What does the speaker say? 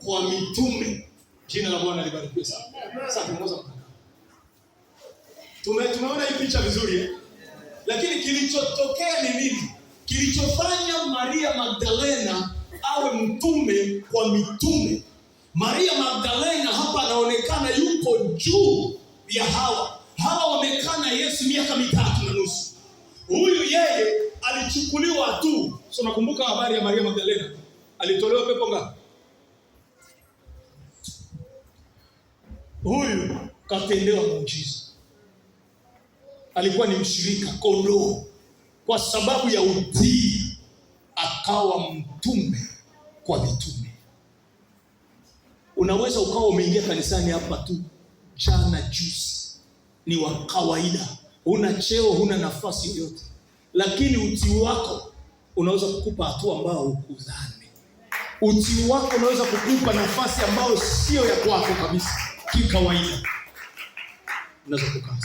kwa mitume. Jina la Bwana libarikiwe sana. Sasa tunaanza mkaka. Tumeona hii picha vizuri Lakini kilichotokea ni nini? Kilichofanya Maria Magdalena awe mtume kwa mitume. Maria Magdalena hapa anaonekana yuko juu ya hawa. Hawa wamekaa na Yesu miaka 3.5. Huyu yeye alichukuliwa tu. So nakumbuka habari ya Maria Magdalena. Alitolewa pepo ngapi? Huyu katendewa muujiza. Alikuwa ni mshirika kondoo. Kwa sababu ya utii akawa mtume kwa mitume. Unaweza ukawa umeingia kanisani hapa tu jana juzi, ni wa kawaida, huna cheo, huna nafasi yoyote, lakini utii wako unaweza kukupa hatua ambayo hukudhani. Utii wako unaweza kukupa nafasi ambayo sio ya kwako kabisa, kikawaida. Unaweza kukaa